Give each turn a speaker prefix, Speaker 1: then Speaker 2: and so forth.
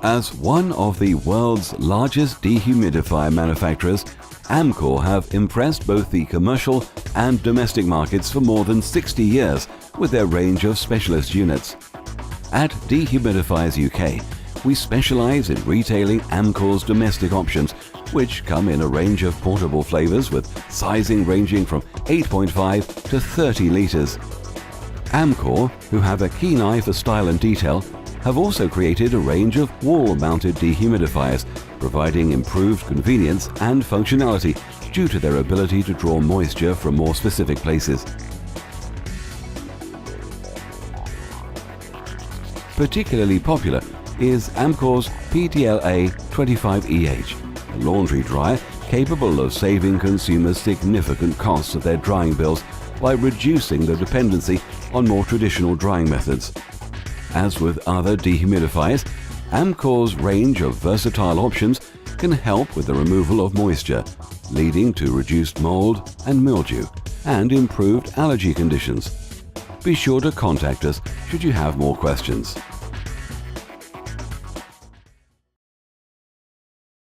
Speaker 1: As one of the world's largest dehumidifier manufacturers, Amcor have impressed both the commercial and domestic markets for more than 60 years with their range of specialist units. At Dehumidifiers UK, we specialize in retailing Amcor's domestic options, which come in a range of portable flavors with sizing ranging from 8.5 to 30 liters. Amcor, who have a keen eye for style and detail, have also created a range of wall-mounted dehumidifiers, providing improved convenience and functionality due to their ability to draw moisture from more specific places. Particularly popular is Amcor's PTLA 25EH, a laundry dryer capable of saving consumers significant costs of their drying bills by reducing the dependency on more traditional drying methods. As with other dehumidifiers, Amcor's range of versatile options can help with the removal of moisture, leading to reduced mold and mildew and improved allergy conditions. Be sure to contact us should you have more questions.